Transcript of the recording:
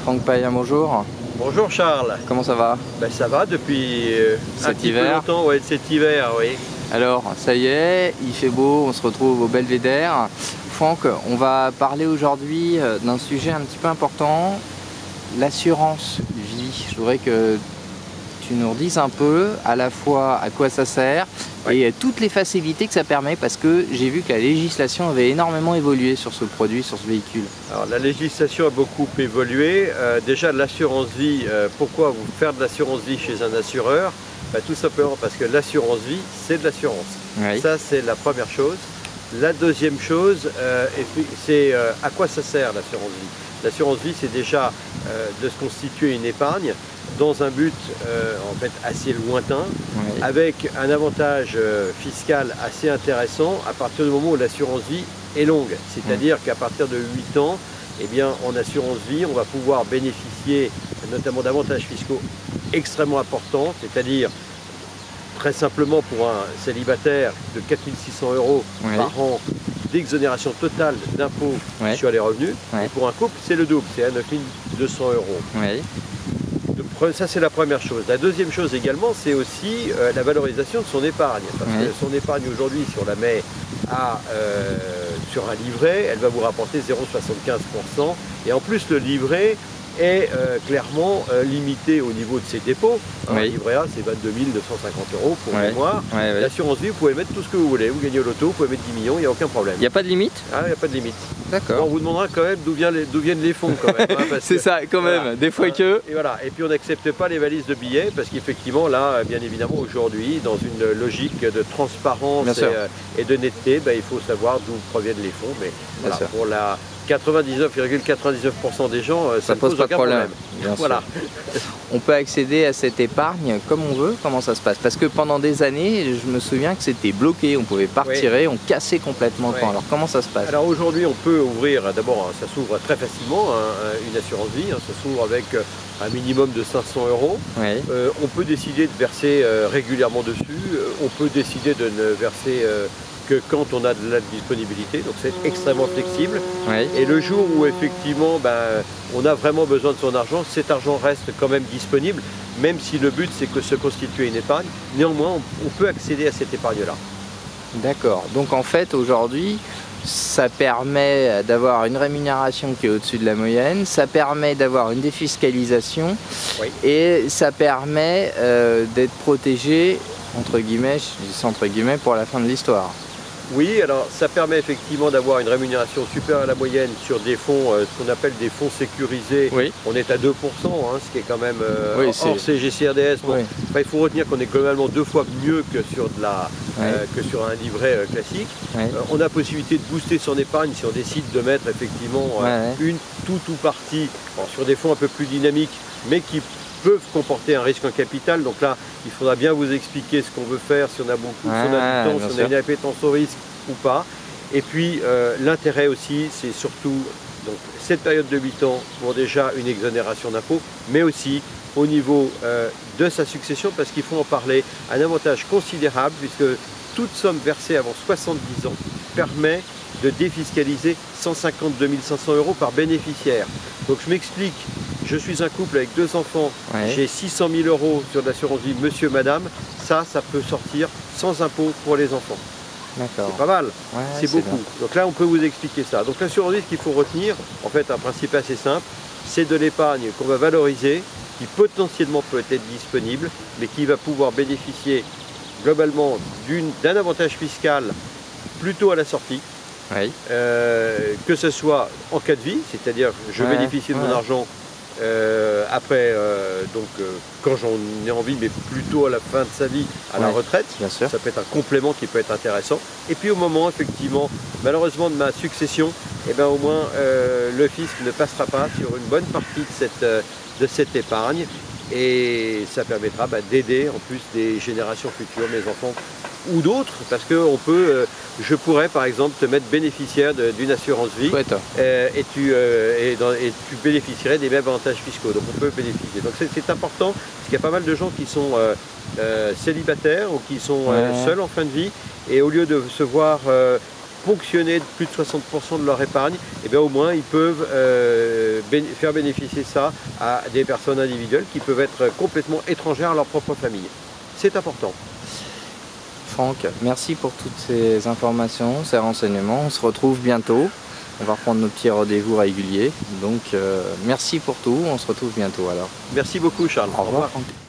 Franck Payen, bonjour. Bonjour Charles. Comment ça va? Ben, ça va depuis un cet petit peu hiver. longtemps, ouais, cet hiver, oui. Alors, ça y est, il fait beau, on se retrouve au Belvédère. Franck, on va parler aujourd'hui d'un sujet un petit peu important, l'assurance vie. Je voudrais que tu nous redises un peu à la fois à quoi ça sert et toutes les facilités que ça permet, parce que j'ai vu que la législation avait énormément évolué sur ce produit, sur ce véhicule. Alors la législation a beaucoup évolué. Déjà l'assurance vie, pourquoi vous faire de l'assurance vie chez un assureur? Ben, tout simplement parce que l'assurance vie, c'est de l'assurance. Oui. Ça, c'est la première chose. La deuxième chose, c'est à quoi ça sert l'assurance vie? L'assurance vie, c'est déjà de se constituer une épargne dans un but en fait assez lointain, avec un avantage fiscal assez intéressant à partir du moment où l'assurance vie est longue. C'est-à-dire qu'à partir de 8 ans, eh bien, en assurance vie, on va pouvoir bénéficier notamment d'avantages fiscaux extrêmement importants, c'est-à-dire très simplement pour un célibataire de 4 600 € par an d'exonération totale d'impôts sur les revenus. Et pour un couple, c'est le double, c'est à 9 200 €. Ça, c'est la première chose. La deuxième chose également, c'est aussi la valorisation de son épargne. Parce que son épargne aujourd'hui, si on la met sur un livret, elle va vous rapporter 0,75%. Et en plus, le livret est clairement limité au niveau de ses dépôts. Un livret A, c'est 22 250 € pour mémoire. L'assurance vie, vous pouvez mettre tout ce que vous voulez. Vous gagnez au loto, vous pouvez mettre 10 millions, il n'y a aucun problème. Il n'y a pas de limite? Ah, il n'y a pas de limite. D'accord. On vous demandera quand même d'où viennent les fonds quand même. C'est ça, quand même, des fois que... Et voilà. Et puis on n'accepte pas les valises de billets parce qu'effectivement là, bien évidemment aujourd'hui, dans une logique de transparence et de netteté, il faut savoir d'où proviennent les fonds. Mais voilà, pour la 99,99% des gens, ça ne pose pas de problème. Voilà. On peut accéder à cette épargne comme on veut? Comment ça se passe? Parce que pendant des années, je me souviens que c'était bloqué, on ne pouvait pas retirer, on cassait complètement le temps. Alors comment ça se passe? Alors aujourd'hui, on peut ouvrir, d'abord, ça s'ouvre très facilement, une assurance vie, ça s'ouvre avec un minimum de 500 €. On peut décider de verser régulièrement dessus, on peut décider de ne verser que quand on a de la disponibilité, donc c'est extrêmement flexible. Et le jour où effectivement on a vraiment besoin de son argent, cet argent reste quand même disponible, même si le but c'est que se constituer une épargne. Néanmoins, on peut accéder à cette épargne-là. D'accord, donc en fait aujourd'hui, ça permet d'avoir une rémunération qui est au-dessus de la moyenne, ça permet d'avoir une défiscalisation et ça permet d'être protégé, entre guillemets, je dis ça entre guillemets, pour la fin de l'histoire. Oui, alors ça permet effectivement d'avoir une rémunération supérieure à la moyenne sur des fonds, ce qu'on appelle des fonds sécurisés. On est à 2%, ce qui est quand même hors CGCRDS. Bon, il faut retenir qu'on est globalement 2 fois mieux que sur, que sur un livret classique. On a possibilité de booster son épargne si on décide de mettre effectivement une tout partie sur des fonds un peu plus dynamiques, mais qui peuvent comporter un risque en capital. Donc là, il faudra bien vous expliquer ce qu'on veut faire, si on a beaucoup, si on a du temps, si on a une appétence au risque ou pas. Et puis l'intérêt aussi, c'est surtout donc, cette période de 8 ans pour déjà une exonération d'impôts, mais aussi au niveau de sa succession, parce qu'il faut en parler, un avantage considérable, puisque toute somme versée avant 70 ans permet de défiscaliser 152 500 € par bénéficiaire. Donc je m'explique. Je suis un couple avec 2 enfants, j'ai 600 000 € sur l'assurance vie monsieur, madame, ça peut sortir sans impôt pour les enfants. C'est pas mal, c'est beaucoup. Donc là, on peut vous expliquer ça. Donc l'assurance vie, ce qu'il faut retenir, en fait, un principe assez simple, c'est de l'épargne qu'on va valoriser, qui potentiellement peut être disponible, mais qui va pouvoir bénéficier globalement d'un avantage fiscal plutôt à la sortie. Que ce soit en cas de vie, c'est-à-dire je bénéficie de mon argent après, quand j'en ai envie, mais plutôt à la fin de sa vie, à la retraite, ça peut être un complément qui peut être intéressant. Et puis au moment, effectivement, malheureusement de ma succession, au moins le fisc ne passera pas sur une bonne partie de cette épargne, et ça permettra d'aider en plus des générations futures, mes enfants ou d'autres, parce que je pourrais par exemple te mettre bénéficiaire d'une assurance vie et tu bénéficierais des mêmes avantages fiscaux. Donc on peut bénéficier. Donc c'est important, parce qu'il y a pas mal de gens qui sont célibataires ou qui sont seuls en fin de vie, et au lieu de se voir ponctionner de plus de 60% de leur épargne, et bien au moins ils peuvent faire bénéficier ça à des personnes individuelles qui peuvent être complètement étrangères à leur propre famille. C'est important. Franck, merci pour toutes ces informations, ces renseignements. On se retrouve bientôt. On va reprendre nos petits rendez-vous réguliers. Donc merci pour tout. On se retrouve bientôt alors. Merci beaucoup Charles. Au revoir Franck.